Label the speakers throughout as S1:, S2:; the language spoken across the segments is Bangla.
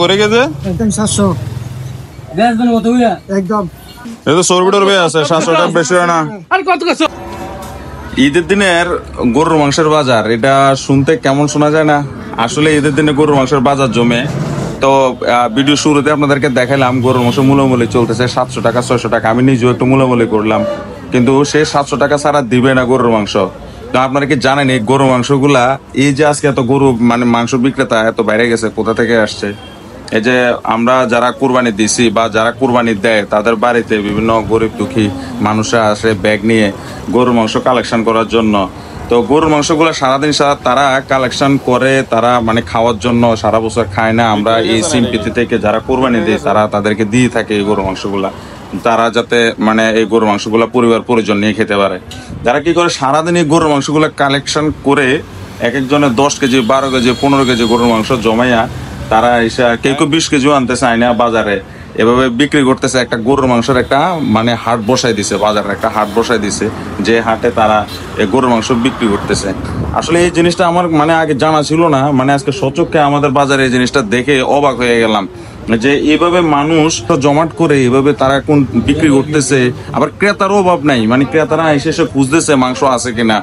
S1: করে গেছে
S2: একদম 700 একদম
S1: এটা তো সরবিটর বে আছে 700 টাকা বেশি হয় না।
S2: আর কত কত
S1: ঈদের দিনের গরুর মাংসের বাজার এটা শুনতে কেমন শোনা যায় না? আসলে ঈদের দিনে গরুর মাংসের বাজার জমে। তো ভিডিও শুরুতে আপনাদেরকে দেখালাম গরুর মাংস মূল্যমূল্য চলতেছে 700 টাকা 600 টাকা। আমি নিজেও একটু মূল্যমূল্য করলাম, কিন্তু সে 700 টাকা ছাড়া দিবে না গরুর মাংস। তো আপনারা কি জানেন এই গরুর মাংসগুলা, এই যে আজকে এত গরু মানে মাংস বিক্রেতা এত বাইরে গেছে, কোথা থেকে আসছে? এই যে আমরা যারা কুরবানি দিছি বা যারা কুরবানি দেয় তাদের বাড়িতে বিভিন্ন গরিব দুঃখী মানুষরা আসে ব্যাগ নিয়ে গরুর মাংস কালেকশন করার জন্য। তো গরুর মাংসগুলো সারাদিন তারা কালেকশন করে, তারা মানে খাওয়ার জন্য সারা বছর খায় না। আমরা এই সিম্পিতি থেকে যারা কুরবানি দিই তারা তাদেরকে দিয়ে থাকে এই গরুর মাংসগুলা, তারা যাতে মানে এই গরুর মাংসগুলা পরিবার পরিজন নিয়ে খেতে পারে। যারা কি করে সারাদিন এই গরুর মাংসগুলা কালেকশন করে এক একজনের 10 কেজি 12 কেজি 15 কেজি গরুর মাংস জমাইয়া তারা এসে কেউ 20 কেজিও আনতে চায় না বাজারে, এভাবে বিক্রি করতেছে। একটা গরুর মাংসের একটা মানে হাট বসাই দিছে, বাজারে একটা হাট বসাই দিছে, যে হাটে তারা গরুর মাংস বিক্রি করতেছে। আসলে এই জিনিসটা আমার মানে আগে জানা ছিল না, মানে আজকে সচক্ষে আমাদের বাজারে এই জিনিসটা দেখে অবাক হয়ে গেলাম যে এইভাবে মানুষ তো জমাট করে এইভাবে তারা কোন বিক্রি করতেছে। আবার ক্রেতারও অভাব নাই, মানে ক্রেতারা এসে খুঁজতেছে মাংস আছে কিনা,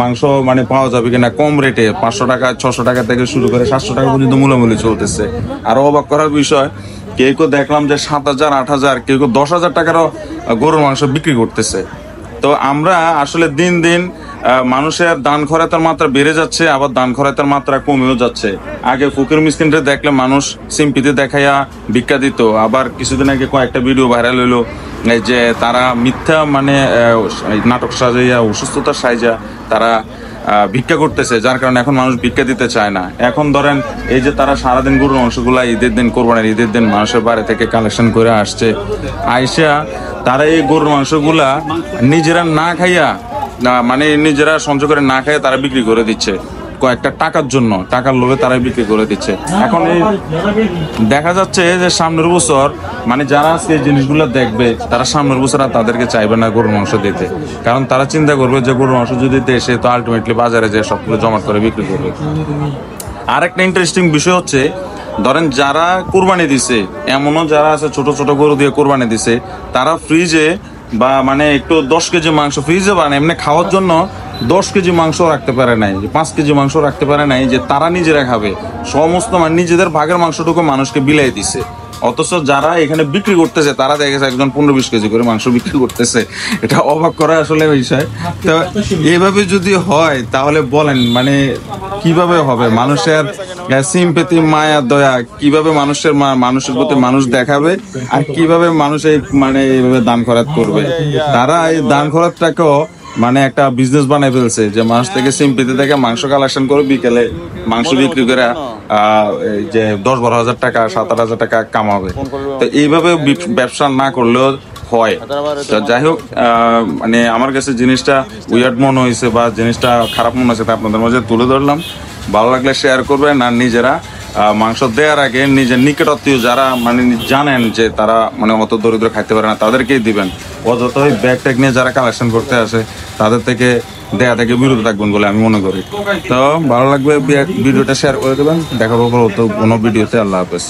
S1: মাংস মানে পাওয়া যাবে কিনা কম রেটে। 500 টাকা 600 টাকা থেকে শুরু করে 700 টাকা পর্যন্ত মূল্যমূল্য চলতেছে। আর অবাক করার বিষয়, কেউ দেখলাম যে 7,000 8,000 কেউ 10,000 টাকারও গরুর মাংস বিক্রি করতেছে। তো আমরা আসলে দিন দিন মানুষের দান খয়রাতের মাত্রা বেড়ে যাচ্ছে, আবার দান খয়রাতের মাত্রা কমেও যাচ্ছে। আগে ফকির মিসকিনদের দেখলে মানুষ সিম্পিতে দেখাইয়া ভিক্ষা দিত, আবার কিছুদিন আগে কয়েকটা ভিডিও ভাইরাল হইলো যে তারা মিথ্যা মানে নাটক সাজাইয়া অসুস্থতার সাইজা তারা ভিক্ষা করতেছে, যার কারণে এখন মানুষ ভিক্ষা দিতে চায় না। এখন ধরেন এই যে তারা সারাদিন গরুর মাংসগুলা ঈদের দিন কোরবানির ঈদের দিন মানুষের বাড়ি থেকে কালেকশন করে আসছে, আইসা তারা এই গরুর মাংসগুলা নিজেরা না খাইয়া মানে নিজেরা সঞ্চয় করে না খাইয়া তারা বিক্রি করে দিচ্ছে কয়েকটা টাকার জন্য, টাকার লোভে তারা বিক্রি করে দিচ্ছে। এখন এই দেখা যাচ্ছে যে সামনের বছর মানে যারা সেই জিনিসগুলো দেখবে তারা সামনের বছর আর তাদেরকে চাইবে না গরুর মাংস দিতে, কারণ তারা চিন্তা করবে যে গরুর মাংস যদি দেয় সে তো আলটিমেটলি বাজারে যে সবগুলো জমা করে বিক্রি করবে। আর একটা ইন্টারেস্টিং বিষয় হচ্ছে, ধরেন যারা কোরবানি দিছে, এমনও যারা আছে ছোট ছোট গরু দিয়ে কোরবানি দিছে, তারা ফ্রিজে বা মানে একটু 10 কেজি মাংস ফ্রিজে বানায় এমনি খাওয়ার জন্য 10 কেজি মাংস রাখতে পারে নাই, 5 কেজি মাংস রাখতে পারে নাই যে তারা নিজেরা খাবে। সমস্ত মানে নিজেদের ভাগের মাংসটুকু মানুষকে বিলাই দিছে। অথচ যারা এখানে বিক্রি করতেছে তারা দেখেছে একজন 15-20 কেজি করে মাংস বিক্রি করতেছে। এটা অবাক করা আসলে বিষয়। তো এইভাবে যদি হয় তাহলে বলেন মানে কিভাবে হবে? মানুষের সিম্পেথি মায়া দয়া কিভাবে মানুষের প্রতি মানুষ দেখাবে, আর কিভাবে মানুষ এই মানে এইভাবে দান খয়রাত করবে? তারা এই দান খয়রাতটাকেও মানে একটা বিজনেস বানাই ফেলছে, যে মানুষ থেকে সিম্পিতে থেকে মাংস কালেকশন করে বিকেলে মাংস বিক্রি করে যে 10-12 হাজার টাকা 7-8 হাজার টাকা কামাবে। তো এইভাবে ব্যবসা না করলেও হয়। তো যাই হোক, মানে আমার কাছে জিনিসটা উইয়ার্ড মনে হয়েছে বা জিনিসটা খারাপ মনে হয়েছে, তা আপনাদের মাঝে তুলে ধরলাম। ভালো লাগলে শেয়ার করবেন, আর নিজেরা মাংস দেওয়ার আগে নিজের নিকটাত্মীয় যারা মানে জানেন যে তারা মানে অত দরিদ্র খাইতে পারে না তাদেরকেই দিবেন। অযথাই ব্যাগ ট্যাগ নিয়ে যারা কালেকশন করতে আসে তাদের থেকে দেয়া থেকে বিরত থাকবেন বলে আমি মনে করি। তো ভালো লাগবে ভিডিওটা শেয়ার করে দেবেন। দেখা হবে কোনো ভিডিওতে। আল্লাহ হাফেজ।